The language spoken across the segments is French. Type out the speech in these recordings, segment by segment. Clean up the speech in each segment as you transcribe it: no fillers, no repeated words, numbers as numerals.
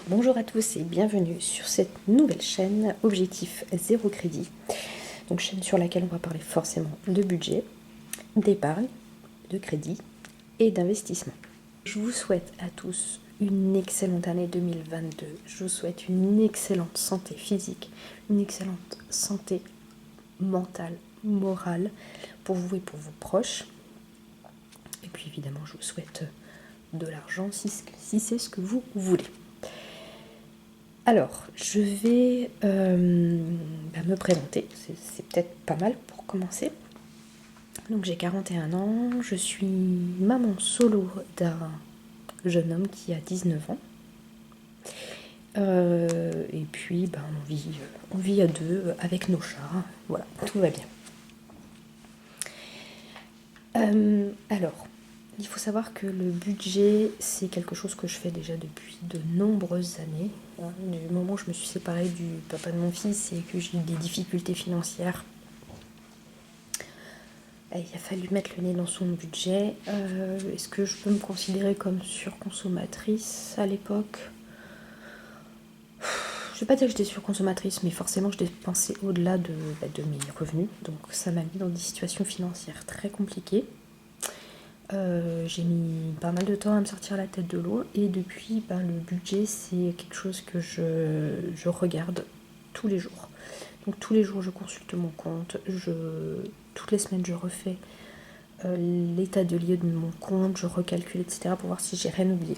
Bonjour à tous et bienvenue sur cette nouvelle chaîne Objectif Zéro Crédit. Donc chaîne sur laquelle on va parler forcément de budget, d'épargne, de crédit et d'investissement. Je vous souhaite à tous une excellente année 2022. Je vous souhaite une excellente santé physique, une excellente santé mentale, morale pour vous et pour vos proches. Et puis évidemment, je vous souhaite de l'argent si c'est ce que vous voulez. Alors, je vais me présenter, c'est peut-être pas mal pour commencer. Donc j'ai 41 ans, je suis maman solo d'un jeune homme qui a 19 ans. Et puis on vit à deux avec nos chats, voilà, tout va bien. Alors, il faut savoir que le budget, c'est quelque chose que je fais déjà depuis de nombreuses années. Du moment où je me suis séparée du papa de mon fils et que j'ai eu des difficultés financières, il a fallu mettre le nez dans son budget. Est-ce que je peux me considérer comme surconsommatrice à l'époque ? Je ne vais pas dire que j'étais surconsommatrice, mais forcément je dépensais au-delà de mes revenus. Donc ça m'a mis dans des situations financières très compliquées. J'ai mis pas mal de temps à me sortir la tête de l'eau et depuis le budget c'est quelque chose que je regarde tous les jours. Donc tous les jours je consulte mon compte, toutes les semaines je refais l'état de lieu de mon compte, je recalcule etc. pour voir si j'ai rien oublié.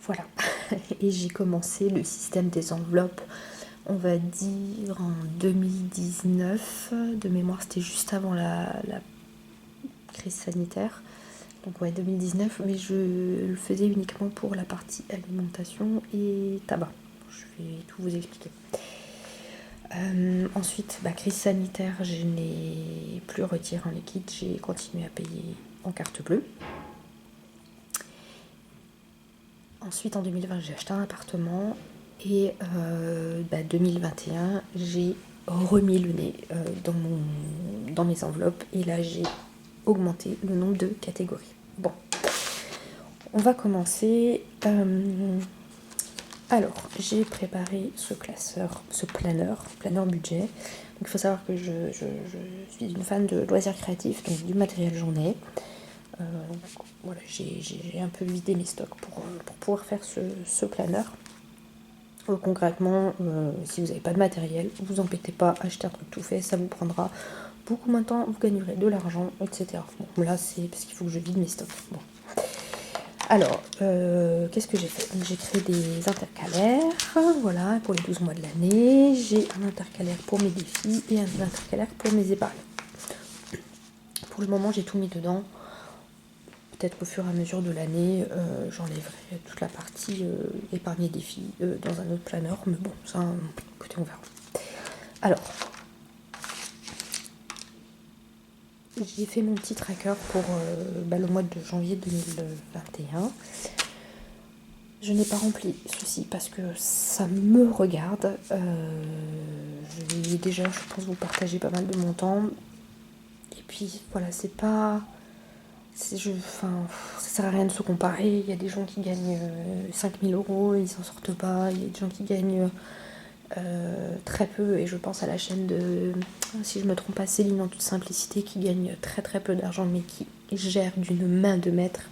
Voilà. Et j'ai commencé le système des enveloppes, on va dire en 2019, de mémoire c'était juste avant la crise sanitaire, donc ouais 2019, mais je le faisais uniquement pour la partie alimentation et tabac. Je vais tout vous expliquer. Ensuite, crise sanitaire, je n'ai plus retiré en liquide, j'ai continué à payer en carte bleue. Ensuite, en 2020, j'ai acheté un appartement et 2021, j'ai remis le nez dans mes enveloppes et là, j'ai augmenté le nombre de catégories. Bon, on va commencer. Alors, j'ai préparé ce planeur budget. Donc, il faut savoir que je suis une fan de loisirs créatifs, donc du matériel j'en ai. Voilà, j'ai un peu vidé mes stocks pour pouvoir faire ce planeur. Concrètement, si vous n'avez pas de matériel, vous embêtez pas, achetez un truc tout fait, ça vous prendra beaucoup moins de temps, vous gagnerez de l'argent, etc. Bon, là c'est parce qu'il faut que je vide mes stocks. Bon. Alors, qu'est-ce que j'ai fait ? Donc, j'ai créé des intercalaires, voilà, pour les 12 mois de l'année. J'ai un intercalaire pour mes défis et un intercalaire pour mes épargnes. Pour le moment, j'ai tout mis dedans. Peut-être qu'au fur et à mesure de l'année, j'enlèverai toute la partie épargne et défis dans un autre planeur. Mais bon, ça, écoutez, on verra. Alors, j'ai fait mon petit tracker pour le mois de janvier 2021. Je n'ai pas rempli ceci parce que ça me regarde. Je vais déjà, je pense, vous partager pas mal de mon temps. Et puis, voilà, c'est pas... ça sert à rien de se comparer. Il y a des gens qui gagnent 5000 €, ils s'en sortent pas. Il y a des gens qui gagnent très peu. Et je pense à la chaîne de, si je me trompe pas, Céline en toute simplicité, qui gagne très très peu d'argent, mais qui gère d'une main de maître.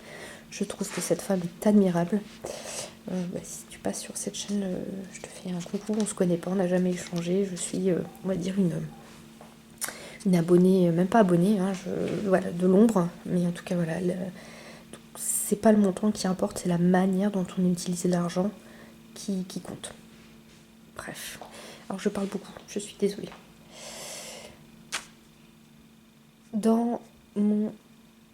Je trouve que cette femme est admirable. Si tu passes sur cette chaîne, je te fais un coucou. On se connaît pas, on n'a jamais échangé. Je suis, on va dire, une abonnée, même pas abonnée, hein, voilà, de l'ombre. Mais en tout cas, voilà, c'est pas le montant qui importe, c'est la manière dont on utilise l'argent qui compte. Bref. Alors je parle beaucoup, je suis désolée. Dans mon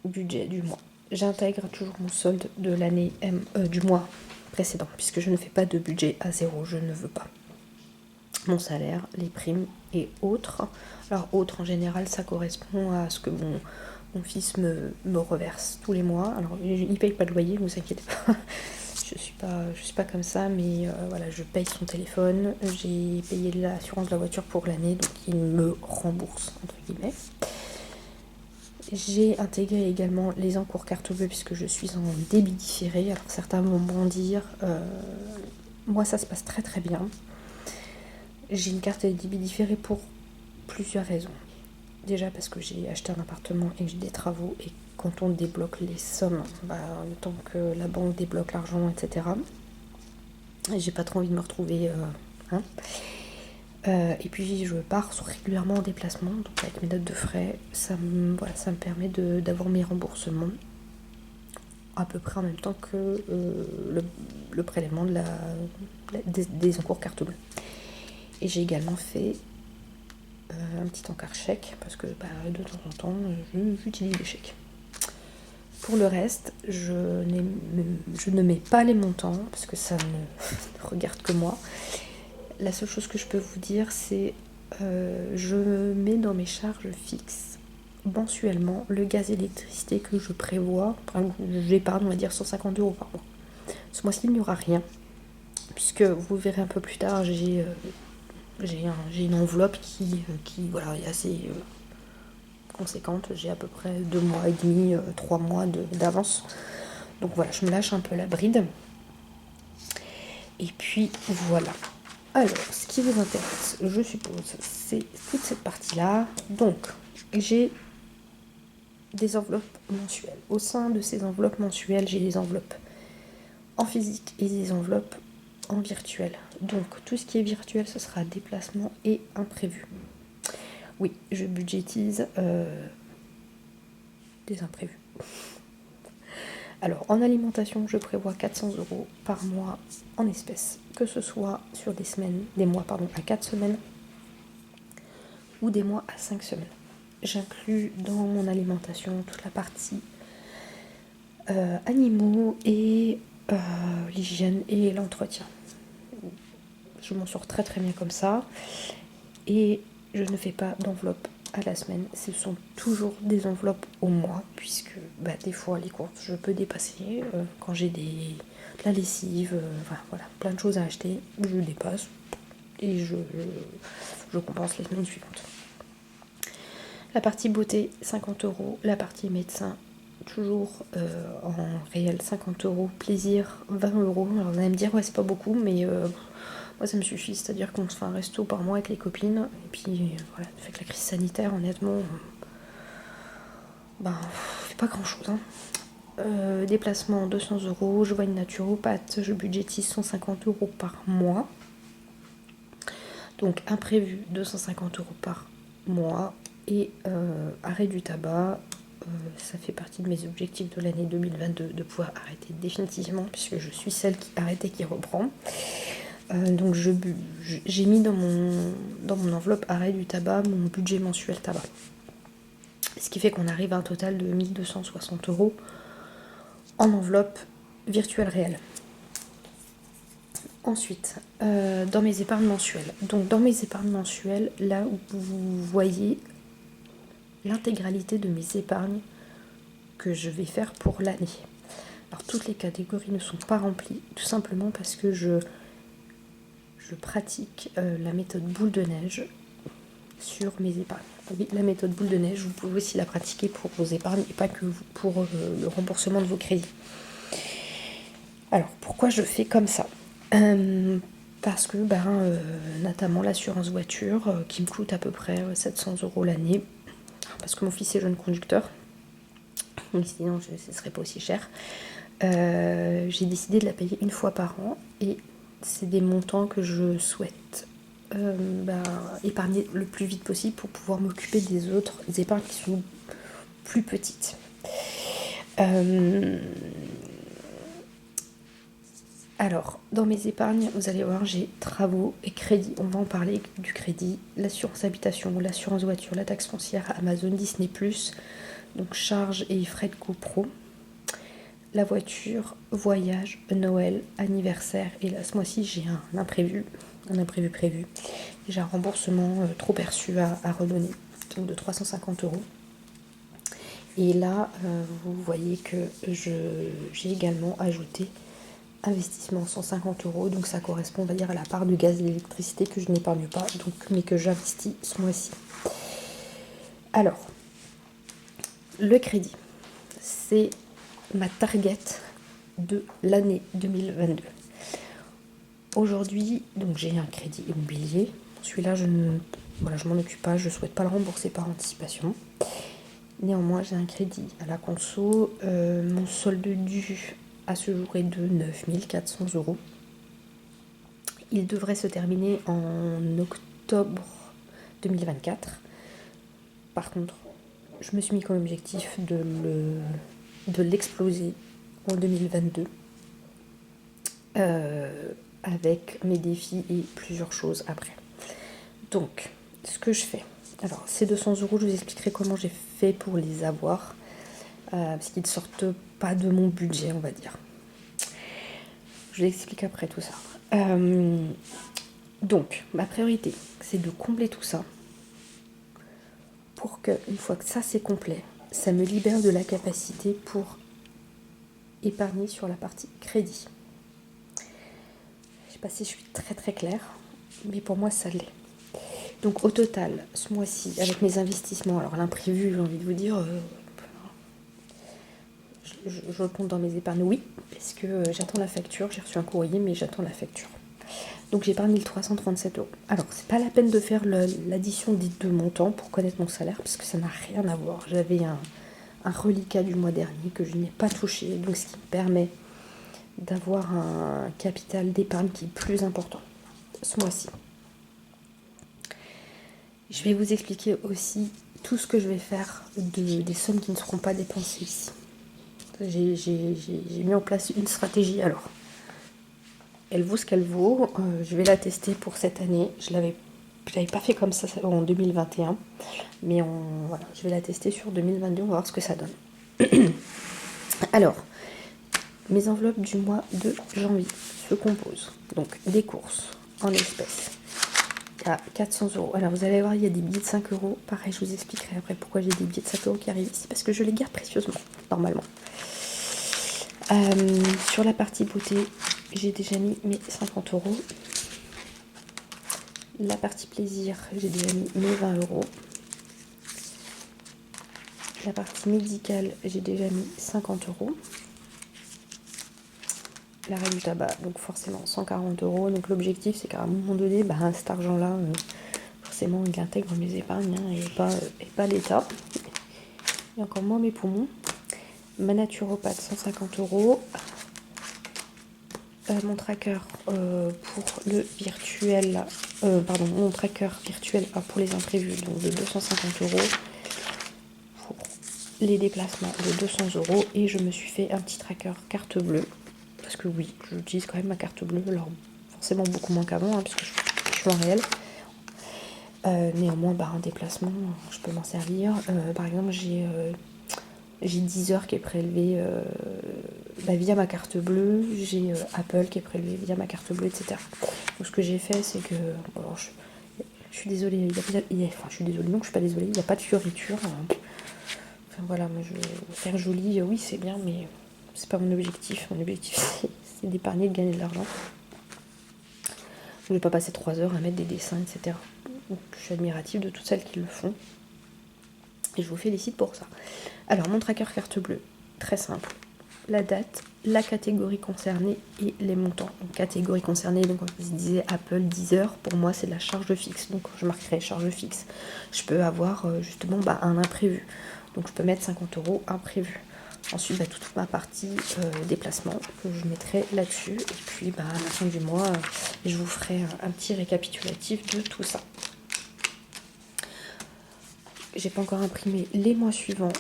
budget du mois, j'intègre toujours mon solde de l'année du mois précédent, puisque je ne fais pas de budget à zéro, je ne veux pas. Mon salaire, les primes et autres. Alors autres, en général, ça correspond à ce que mon fils me reverse tous les mois. Alors il ne paye pas de loyer, ne vous inquiétez pas. Je suis pas comme ça, mais voilà, je paye son téléphone. J'ai payé l'assurance de la voiture pour l'année, donc il me rembourse, entre guillemets. J'ai intégré également les encours carte bleue puisque je suis en débit différé. Alors certains vont bondir, moi ça se passe très très bien. J'ai une carte de débit différé pour plusieurs raisons. Déjà parce que j'ai acheté un appartement et que j'ai des travaux, et quand on débloque les sommes, le temps que la banque débloque l'argent, etc. Et j'ai pas trop envie de me retrouver... et puis je pars régulièrement en déplacement, donc avec mes notes de frais, ça me permet d'avoir mes remboursements à peu près en même temps que le prélèvement des encours carte bleue. Et j'ai également fait un petit encart chèque, parce que de temps en temps, j'utilise les chèques. Pour le reste, je ne mets pas les montants, parce que ça ne regarde que moi. La seule chose que je peux vous dire, c'est je mets dans mes charges fixes mensuellement le gaz et l'électricité que je prévois. J'épargne, on va dire, 150 € par mois. Ce mois-ci, il n'y aura rien, puisque vous verrez un peu plus tard, j'ai une enveloppe qui est assez conséquente. J'ai à peu près 2 mois et demi, 3 mois d'avance. Donc voilà, je me lâche un peu la bride. Et puis voilà. Alors, ce qui vous intéresse, je suppose, c'est toute cette partie-là. Donc, j'ai des enveloppes mensuelles. Au sein de ces enveloppes mensuelles, j'ai des enveloppes en physique et des enveloppes en virtuel. Donc, tout ce qui est virtuel, ce sera déplacement et imprévu. Oui, je budgétise des imprévus. Alors, en alimentation, je prévois 400 € par mois en espèces, que ce soit sur des mois à 4 semaines ou des mois à 5 semaines. J'inclus dans mon alimentation toute la partie animaux et l'hygiène et l'entretien. Je m'en sors très très bien comme ça, et je ne fais pas d'enveloppe à la semaine, ce sont toujours des enveloppes au mois, puisque des fois les courses je peux dépasser, quand j'ai de la lessive, plein de choses à acheter, je dépasse et je compense les semaines suivantes. La partie beauté 50 €, la partie médecin toujours en réel 50 €, plaisir 20 €. Alors on va me dire ouais c'est pas beaucoup, mais moi ça me suffit, c'est-à-dire qu'on se fait un resto par mois avec les copines, et puis voilà, avec la crise sanitaire honnêtement, c'est pas grand chose. Déplacement 200 €, je vois une naturopathe, je budgétise 150 € par mois. Donc imprévu 250 € par mois, et arrêt du tabac, ça fait partie de mes objectifs de l'année 2022, de pouvoir arrêter définitivement, puisque je suis celle qui arrête et qui reprend. Donc j'ai mis dans mon enveloppe arrêt du tabac mon budget mensuel tabac. Ce qui fait qu'on arrive à un total de 1260 € en enveloppe virtuelle réelle. Ensuite, dans mes épargnes mensuelles. Donc dans mes épargnes mensuelles, là où vous voyez l'intégralité de mes épargnes que je vais faire pour l'année. Alors toutes les catégories ne sont pas remplies, tout simplement parce que je pratique la méthode boule de neige sur mes épargnes. Oui, la méthode boule de neige, vous pouvez aussi la pratiquer pour vos épargnes et pas que pour le remboursement de vos crédits. Alors, pourquoi je fais comme ça ? Parce que, notamment l'assurance voiture, qui me coûte à peu près 700 € l'année, parce que mon fils est jeune conducteur, sinon ce ne serait pas aussi cher. J'ai décidé de la payer une fois par an, et c'est des montants que je souhaite épargner le plus vite possible pour pouvoir m'occuper des autres épargnes qui sont plus petites. Alors, dans mes épargnes, vous allez voir, j'ai travaux et crédits. On va en parler du crédit, l'assurance habitation, l'assurance voiture, la taxe foncière, Amazon, Disney+, donc charges et frais de copro, la voiture, voyage, Noël, anniversaire, et là, ce mois-ci, j'ai un imprévu prévu. J'ai un remboursement trop perçu à redonner, donc de 350 €. Et là, vous voyez que j'ai également ajouté investissement 150 €, donc ça correspond, on va dire, à la part du gaz et de l'électricité que je n'épargne pas, mais que j'investis ce mois-ci. Alors, le crédit, c'est ma target de l'année 2022. Aujourd'hui, donc j'ai un crédit immobilier. Celui-là, je m'en occupe pas, je souhaite pas le rembourser par anticipation. Néanmoins, j'ai un crédit à la conso. Mon solde dû à ce jour est de 9 400 €. Il devrait se terminer en octobre 2024. Par contre, je me suis mis comme objectif de l'exploser en 2022 avec mes défis et plusieurs choses après. Donc, ce que je fais, alors ces 200 €, je vous expliquerai comment j'ai fait pour les avoir, parce qu'ils ne sortent pas de mon budget, on va dire. Je vous explique après tout ça. Donc, ma priorité, c'est de combler tout ça pour que, une fois que ça c'est complet, ça me libère de la capacité pour épargner sur la partie crédit. Je sais pas si je suis très claire, mais pour moi ça l'est. Donc au total, ce mois-ci, avec mes investissements, alors l'imprévu, j'ai envie de vous dire, je compte dans mes épargnes, oui, parce que j'attends la facture, j'ai reçu un courrier, mais j'attends la facture. Donc j'ai épargné 1337 €. Alors c'est pas la peine de faire l'addition des deux montants pour connaître mon salaire, parce que ça n'a rien à voir. J'avais un reliquat du mois dernier que je n'ai pas touché, donc ce qui me permet d'avoir un capital d'épargne qui est plus important ce mois-ci. Je vais vous expliquer aussi tout ce que je vais faire des sommes qui ne seront pas dépensées ici. J'ai mis en place une stratégie. Alors, elle vaut ce qu'elle vaut. Je vais la tester pour cette année. Je l'avais pas fait comme ça en 2021. Mais voilà, je vais la tester sur 2022. On va voir ce que ça donne. Alors, mes enveloppes du mois de janvier se composent donc des courses en espèces à 400 €. Alors vous allez voir, il y a des billets de 5 €. Pareil, je vous expliquerai après pourquoi j'ai des billets de 5 € qui arrivent ici, parce que je les garde précieusement, normalement. Sur la partie beauté, j'ai déjà mis mes 50 €. La partie plaisir, j'ai déjà mis mes 20 €. La partie médicale, j'ai déjà mis 50 €. L'arrêt du tabac, donc forcément 140 €. Donc l'objectif, c'est qu'à un moment donné, cet argent-là, forcément, il intègre mes épargnes et pas l'État. Et encore moins mes poumons. Ma naturopathe, 150 €. Mon tracker pour le virtuel, mon tracker virtuel pour les imprévus, donc de 250 €. Pour les déplacements de 200 €. Et je me suis fait un petit tracker carte bleue. Parce que oui, j'utilise quand même ma carte bleue. Alors forcément beaucoup moins qu'avant, puisque je suis en réel. Néanmoins, un déplacement, je peux m'en servir. Par exemple, j'ai 10 heures qui est prélevé via ma carte bleue. J'ai Apple qui est prélevé via ma carte bleue, etc. Donc ce que j'ai fait, c'est que... Alors, je suis désolée, je suis désolée, non, je suis pas désolée, il n'y a pas de fioriture. Enfin voilà, moi, faire joli, oui, c'est bien, mais c'est pas mon objectif. Mon objectif, c'est d'épargner, de gagner de l'argent. Je ne vais pas passer 3 heures à mettre des dessins, etc. Donc, je suis admirative de toutes celles qui le font. Et je vous félicite pour ça. Alors, mon tracker carte bleue, très simple. La date, la catégorie concernée et les montants. Donc, catégorie concernée, donc comme je vous disais, Apple, 10 heures. Pour moi, c'est la charge fixe. Donc, je marquerai charge fixe. Je peux avoir justement un imprévu. Donc, je peux mettre 50 € imprévu. Ensuite, toute ma partie déplacement que je mettrai là-dessus. Et puis, à la fin du mois, je vous ferai un petit récapitulatif de tout ça. J'ai pas encore imprimé les mois suivants.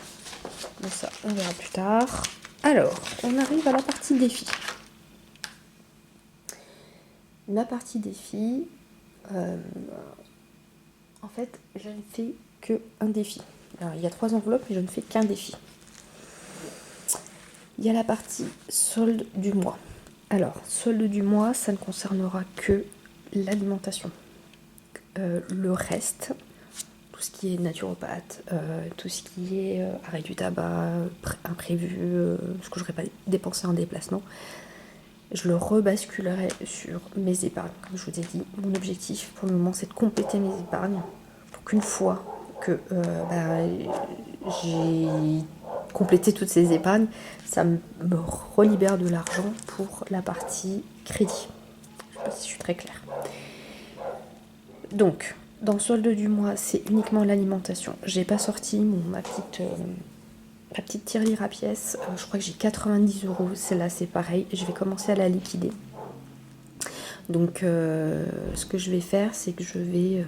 Mais ça, on verra plus tard. Alors, on arrive à la partie défi. La partie défi, en fait, je ne fais qu'un défi. Alors, il y a 3 enveloppes, mais je ne fais qu'un défi. Il y a la partie solde du mois. Alors, solde du mois, ça ne concernera que l'alimentation. Le reste, tout ce qui est naturopathe, tout ce qui est arrêt du tabac, imprévu, ce que je n'aurais pas dépensé en déplacement, je le rebasculerai sur mes épargnes. Comme je vous ai dit, mon objectif pour le moment, c'est de compléter mes épargnes pour qu'une fois que j'ai complété toutes ces épargnes, ça me relibère de l'argent pour la partie crédit. Je sais pas si je suis très claire. Donc, dans le solde du mois, c'est uniquement l'alimentation. J'ai pas sorti ma petite tirelire à pièces. Je crois que j'ai 90 euros. Celle-là, c'est pareil. Je vais commencer à la liquider. Donc, ce que je vais faire, c'est que je vais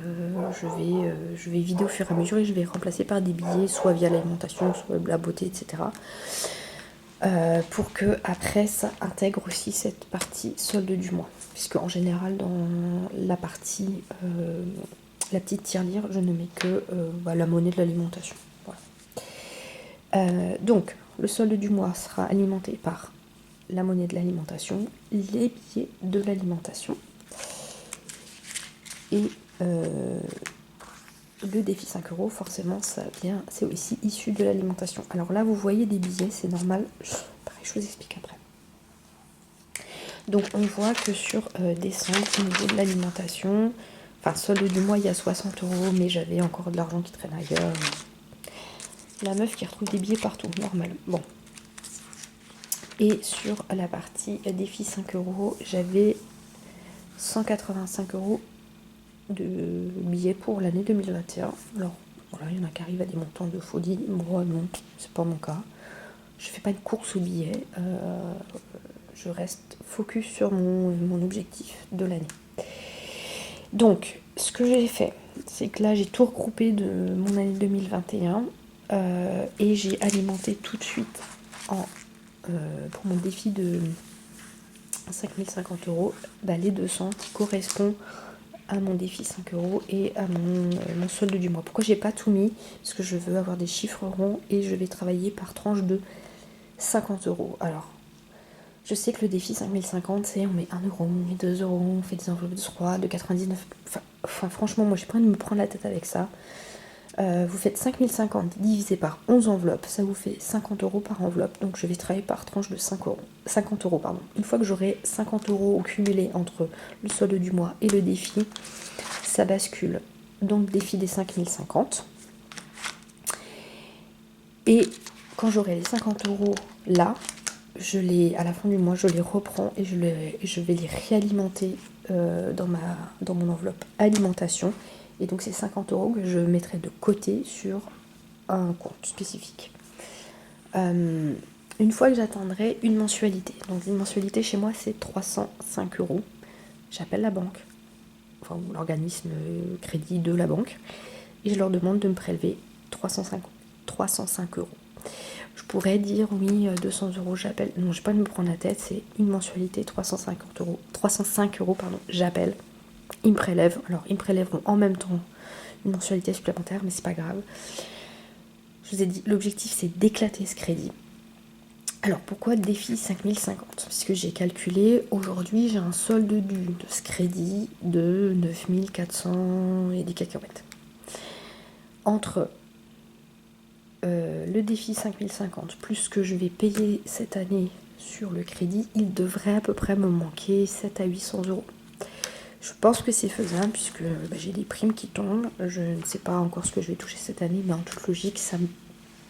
vider au fur et à mesure et je vais remplacer par des billets, soit via l'alimentation, soit la beauté, etc. Pour que après ça intègre aussi cette partie solde du mois. Puisque en général, dans la partie, la petite tirelire, je ne mets que la monnaie de l'alimentation. Voilà. Donc, le solde du mois sera alimenté par la monnaie de l'alimentation, les billets de l'alimentation et le défi 5 euros, forcément, ça vient, c'est aussi issu de l'alimentation. Alors là, vous voyez des billets, c'est normal. Pareil, je vous explique après. Donc, on voit que sur décembre, au niveau de l'alimentation, enfin, solde du mois, il y a 60 euros, mais j'avais encore de l'argent qui traîne ailleurs. La meuf qui retrouve des billets partout, normal. Bon. Et sur la partie défi 5 euros, j'avais 185 euros de billets pour l'année 2021. Alors, voilà, il y en a qui arrivent à des montants de folie. Moi, non, c'est pas mon cas. Je fais pas une course aux billets. Je reste focus sur mon objectif de l'année. Donc, ce que j'ai fait, c'est que là, j'ai tout regroupé de mon année 2021 et j'ai alimenté tout de suite pour mon défi de 5050 euros, les 200 qui correspondent à mon défi 5 euros et à mon solde du mois. Pourquoi j'ai pas tout mis? Parce que je veux avoir des chiffres ronds et je vais travailler par tranche de 50 euros. Alors, je sais que le défi 5050, c'est on met 1 euro, on met 2 euros, on fait des enveloppes de 3, de 99. Enfin franchement, moi j'ai pas envie de me prendre la tête avec ça. Vous faites 5050 divisé par 11 enveloppes, ça vous fait 50 euros par enveloppe. Donc je vais travailler par tranche de 5 euros. 50 euros, pardon. Une fois que j'aurai 50 euros cumulés entre le solde du mois et le défi, ça bascule dans le défi des 5050. Et quand j'aurai les 50 euros là, à la fin du mois, je les reprends et je vais les réalimenter dans mon enveloppe alimentation. Et donc c'est 50 euros que je mettrai de côté sur un compte spécifique. Une fois que j'atteindrai une mensualité, donc une mensualité chez moi c'est 305 euros, j'appelle la banque, enfin l'organisme crédit de la banque, et je leur demande de me prélever 305 euros. Je pourrais dire oui, 200 euros, j'appelle. Non, je vais pas me prendre la tête, c'est une mensualité, 305 euros, j'appelle. Ils me prélèvent. Alors, ils me prélèveront en même temps une mensualité supplémentaire, mais c'est pas grave. Je vous ai dit, l'objectif c'est d'éclater ce crédit. Alors, pourquoi défi 5050? Parce que j'ai calculé, aujourd'hui j'ai un solde dû de ce crédit de 9400 et des cacahuètes. Entre le défi 5050 plus ce que je vais payer cette année sur le crédit, il devrait à peu près me manquer 700 à 800 euros. Je pense que c'est faisable puisque j'ai des primes qui tombent. Je ne sais pas encore ce que je vais toucher cette année, mais en toute logique, ça me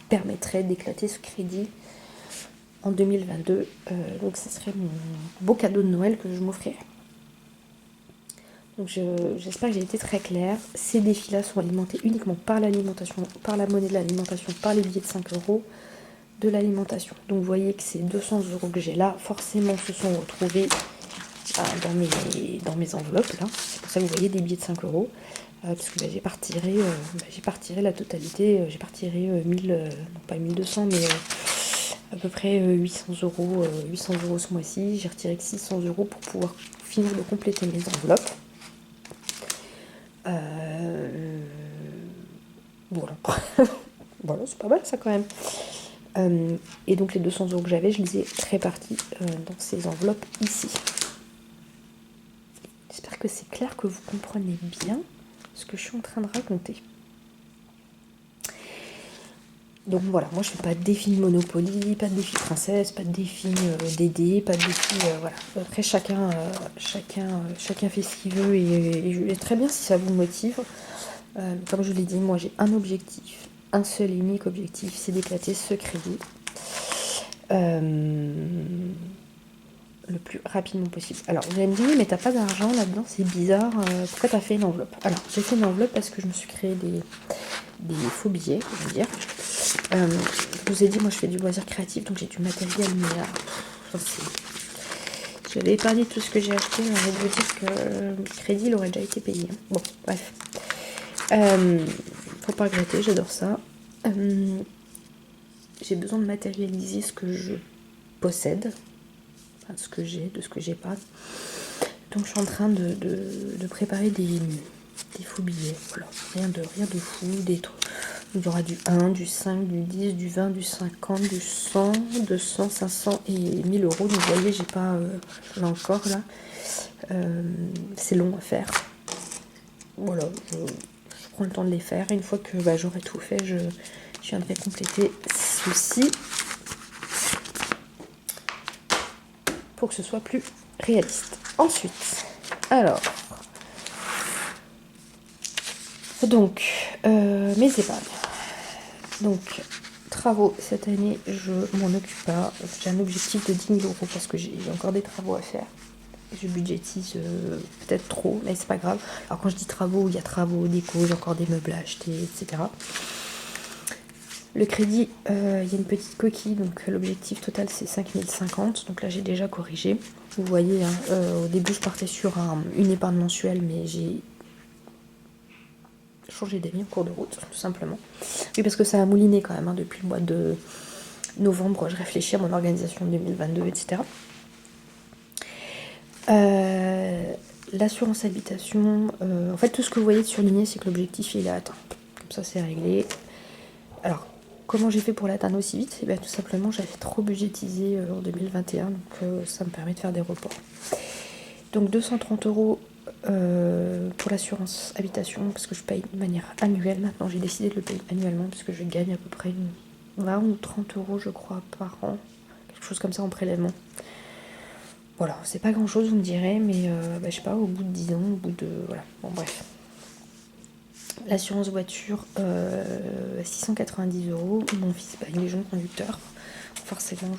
permettrait d'éclater ce crédit en 2022. Donc ça serait mon beau cadeau de Noël que je m'offrirais. Donc j'espère que j'ai été très claire. Ces défis-là sont alimentés uniquement par l'alimentation, par la monnaie de l'alimentation, par les billets de 5 euros de l'alimentation. Donc vous voyez que ces 200 euros que j'ai là, forcément se sont retrouvés dans mes enveloppes là. C'est pour ça que vous voyez des billets de 5 euros. Parce que j'ai pas retiré la totalité, j'ai pas retiré 1000, non pas 1200, mais à peu près 800 euros ce mois-ci. J'ai retiré que 600 euros pour pouvoir finir de compléter mes enveloppes. Voilà. Voilà, c'est pas mal ça quand même. Et donc les 200 euros que j'avais, je les ai répartis dans ces enveloppes ici. J'espère que c'est clair, que vous comprenez bien ce que je suis en train de raconter. Donc voilà, moi je fais pas de défi de Monopoly, pas de défi princesse, pas de défi DD, pas de défi... voilà. Après chacun fait ce qu'il veut et très bien si ça vous motive. Comme je l'ai dit, moi j'ai un objectif un seul et unique objectif, c'est d'éclater ce crédit le plus rapidement possible. Alors vous allez me dire, mais t'as pas d'argent là-dedans, c'est bizarre, pourquoi t'as fait une enveloppe? Alors j'ai fait une enveloppe parce que je me suis créé des faux billets, je veux dire. Je vous ai dit, moi je fais du loisir créatif, donc j'ai du matériel, mais j'avais épargné tout ce que j'ai acheté, j'ai envie de vous dire que le crédit il aurait déjà été payé. Bon, bref. Faut pas regretter, j'adore ça. J'ai besoin de matérialiser ce que je possède, enfin, ce que j'ai, de ce que j'ai pas. Donc je suis en train de préparer des faux billets. Voilà, rien de fou, des trucs. Il y aura du 1, du 5, du 10, du 20, du 50, du 100, 200, 500 et 1000 euros. Donc vous voyez, j'ai pas là encore là. C'est long à faire. Voilà, je prends le temps de les faire. Une fois que j'aurai tout fait, je viendrai compléter ceci pour que ce soit plus réaliste. Ensuite, alors, donc, mes épargnes. Donc, travaux, cette année, je m'en occupe pas. J'ai un objectif de 10 000 euros parce que j'ai encore des travaux à faire. Je budgétise peut-être trop, mais c'est pas grave. Alors quand je dis travaux, il y a travaux, déco, j'ai encore des meubles à acheter, etc. Le crédit, il y a une petite coquille, donc l'objectif total c'est 5050. Donc là j'ai déjà corrigé. Vous voyez, hein, au début je partais sur une épargne mensuelle, mais j'ai changé d'avis en cours de route, tout simplement. Oui, parce que ça a mouliné quand même, hein, depuis le mois de novembre, je réfléchis à mon organisation 2022, etc. L'assurance habitation, en fait tout ce que vous voyez surligné, c'est que l'objectif il est atteint. Comme ça c'est réglé. Alors, comment j'ai fait pour l'atteindre aussi vite? Tout simplement j'avais trop budgétisé en 2021, donc ça me permet de faire des reports. Donc 230 euros pour l'assurance habitation, parce que je paye de manière annuelle. Maintenant j'ai décidé de le payer annuellement, parce que je gagne à peu près 20 ou 30 euros je crois par an, quelque chose comme ça en prélèvement. Voilà, c'est pas grand chose vous me direz, mais je sais pas, au bout de 10 ans, au bout de... Voilà, bon bref. L'assurance voiture, 690 euros. Mon fils, il est jeune conducteur. Forcément,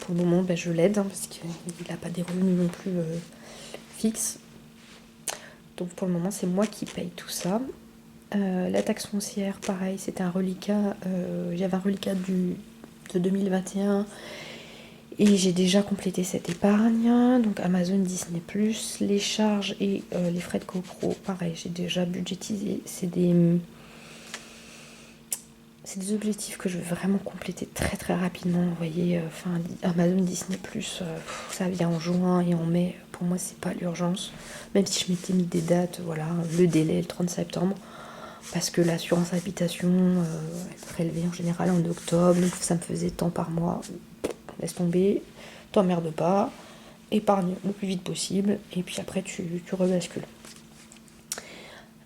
pour le moment, je l'aide, hein, parce qu'il n'a pas des revenus non plus fixes. Donc pour le moment, c'est moi qui paye tout ça. La taxe foncière, pareil, c'était un reliquat. J'avais un reliquat de 2021 et j'ai déjà complété cette épargne. Donc Amazon, Disney+, les charges et les frais de copro, pareil, j'ai déjà budgétisé. C'est des objectifs que je veux vraiment compléter très très rapidement. Vous voyez, Amazon, Disney+, ça vient en juin et en mai. Pour moi, c'est pas l'urgence. Même si je m'étais mis des dates, voilà, le délai, le 30 septembre. Parce que l'assurance habitation est prélevée en général en octobre, donc ça me faisait tant par mois. Laisse tomber, t'emmerdes pas, épargne le plus vite possible, et puis après tu rebascules.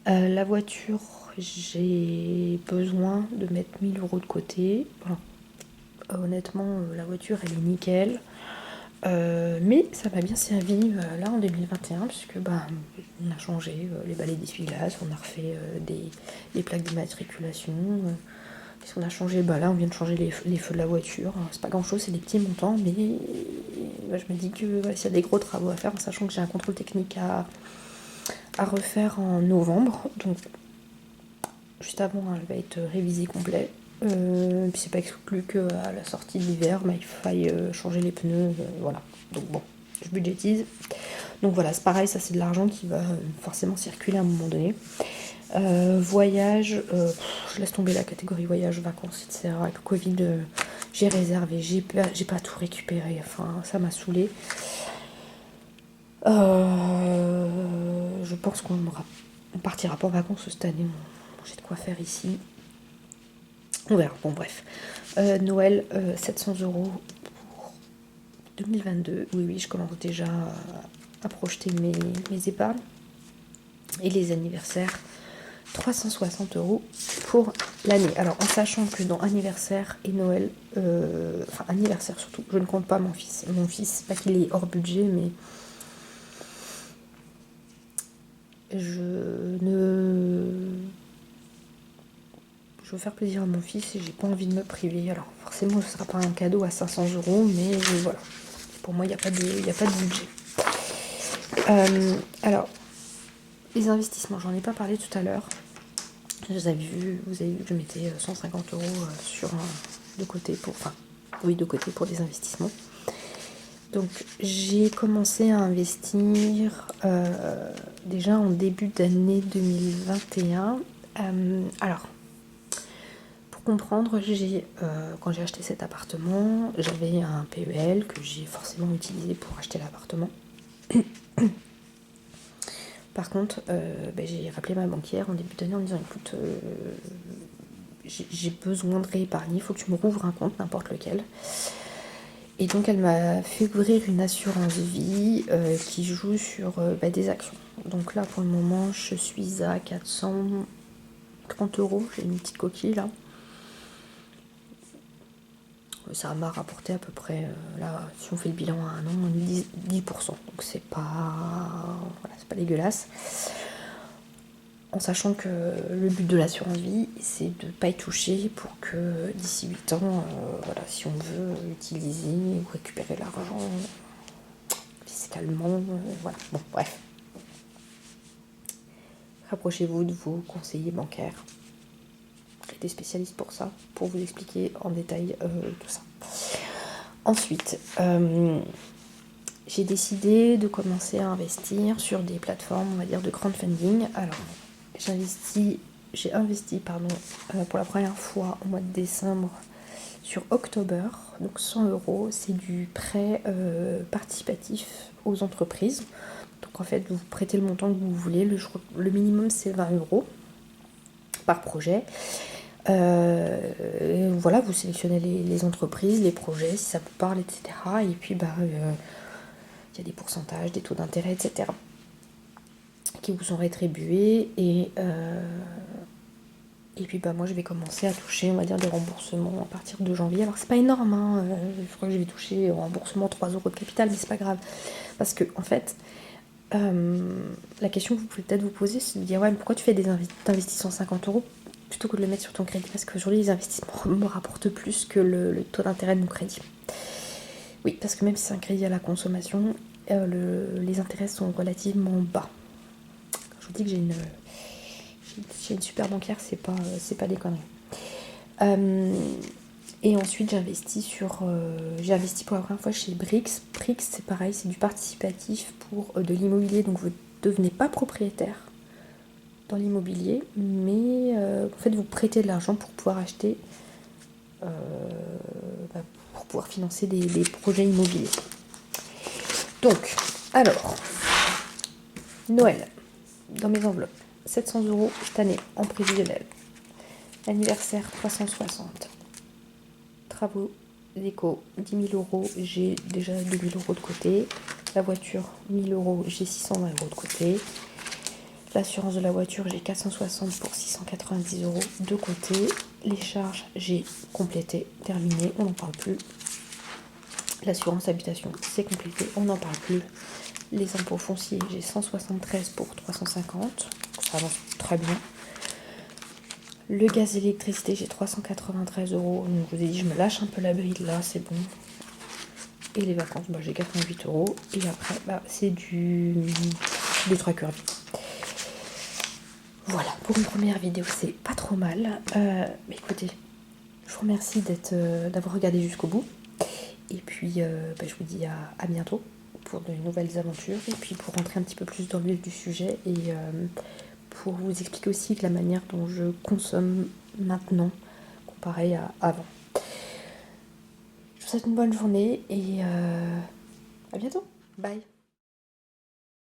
La voiture, j'ai besoin de mettre 1000 euros de côté. Voilà. Honnêtement, la voiture elle est nickel. Mais ça m'a bien servi là en 2021 puisque on a changé les balais d'essuie-glace, on a refait les plaques d'immatriculation, qu'est-ce qu'on a changé, là on vient de changer les feux de la voiture, c'est pas grand chose, c'est des petits montants, mais je me dis que s'il y a des gros travaux à faire, en sachant que j'ai un contrôle technique à refaire en novembre, donc juste avant elle va être révisée complet. Puis c'est pas exclu qu'à la sortie de l'hiver, il faille changer les pneus, voilà. Donc bon, je budgétise. Donc voilà, c'est pareil, ça c'est de l'argent qui va forcément circuler à un moment donné. Voyage, je laisse tomber la catégorie voyage, vacances, etc. Avec le Covid, j'ai réservé, j'ai pas tout récupéré, enfin ça m'a saoulée. Je pense qu'on partira pas en vacances cette année, j'ai de quoi faire ici. On verra, bon bref. Noël, 700 euros pour 2022. Oui, je commence déjà à projeter mes épargnes. Et les anniversaires, 360 euros pour l'année. Alors en sachant que dans anniversaire et Noël, anniversaire surtout, je ne compte pas mon fils. Mon fils, pas qu'il est hors budget, mais je je veux faire plaisir à mon fils et j'ai pas envie de me priver. Alors forcément, ce sera pas un cadeau à 500 €, mais voilà. Pour moi, il n'y a pas de budget. Alors, les investissements, j'en ai pas parlé tout à l'heure. Vous avez vu que je mettais 150 € de côté pour les investissements. Donc j'ai commencé à investir déjà en début d'année 2021. Alors, pour comprendre, quand j'ai acheté cet appartement, j'avais un PEL que j'ai forcément utilisé pour acheter l'appartement. Par contre, j'ai rappelé ma banquière en début d'année en me disant écoute, j'ai besoin de réépargner, il faut que tu me rouvres un compte, n'importe lequel. Et donc elle m'a fait ouvrir une assurance vie qui joue sur des actions. Donc là pour le moment je suis à 430 €, j'ai une petite coquille là. Ça m'a rapporté à peu près, là si on fait le bilan à un an, 10%. Donc c'est pas dégueulasse. En sachant que le but de l'assurance vie, c'est de ne pas y toucher pour que d'ici 8 ans, si on veut utiliser ou récupérer l'argent fiscalement, voilà. Bon, bref. Rapprochez-vous de vos conseillers bancaires. Il y a des spécialistes pour ça, pour vous expliquer en détail tout ça. Ensuite, j'ai décidé de commencer à investir sur des plateformes, on va dire, de crowdfunding. Alors, j'ai investi pour la première fois au mois de décembre sur October, donc 100 €. C'est du prêt participatif aux entreprises. Donc en fait, vous prêtez le montant que vous voulez. Le minimum, c'est 20 € par projet. Voilà, vous sélectionnez les entreprises, les projets, si ça vous parle, etc. Et puis, il y a des pourcentages, des taux d'intérêt, etc. qui vous sont rétribués. Et puis, moi, je vais commencer à toucher, on va dire, des remboursements à partir de janvier. Alors, c'est pas énorme, hein. Je crois que je vais toucher au remboursement 3 € de capital, mais c'est pas grave. Parce que, en fait, la question que vous pouvez peut-être vous poser, c'est de dire, ouais, mais pourquoi tu fais t'investis 150 € plutôt que de le mettre sur ton crédit? Parce qu'aujourd'hui, les investissements me rapportent plus que le taux d'intérêt de mon crédit. Oui, parce que même si c'est un crédit à la consommation, les intérêts sont relativement bas. Quand je vous dis que j'ai une super banquière, c'est pas des conneries. Et ensuite, j'ai investi pour la première fois chez Brix. Brix, c'est pareil, c'est du participatif pour de l'immobilier, donc vous ne devenez pas propriétaire dans l'immobilier, mais en fait, vous prêtez de l'argent pour pouvoir acheter, pour pouvoir financer des projets immobiliers. Donc, alors, Noël, dans mes enveloppes, 700 € cette année en prévisionnel. Anniversaire, 360. Travaux déco, 10 000 €, j'ai déjà 2 000 € de côté. La voiture, 1 000 €, j'ai 620 € de côté. L'assurance de la voiture, j'ai 460 pour 690 € de côté. Les charges, j'ai complété, terminé, on n'en parle plus. L'assurance habitation, c'est complété, on n'en parle plus. Les impôts fonciers, j'ai 173 pour 350, ça avance très bien. Le gaz et l'électricité, j'ai 393 €. Donc je vous ai dit, je me lâche un peu la bride là, c'est bon. Et les vacances, j'ai 88 €. Et après, c'est du tracker vie. Voilà, pour une première vidéo, c'est pas trop mal. Mais écoutez, je vous remercie d'avoir regardé jusqu'au bout. Et puis, je vous dis à bientôt pour de nouvelles aventures. Et puis, pour rentrer un petit peu plus dans le vif du sujet et pour vous expliquer aussi la manière dont je consomme maintenant comparé à avant. Je vous souhaite une bonne journée et à bientôt. Bye.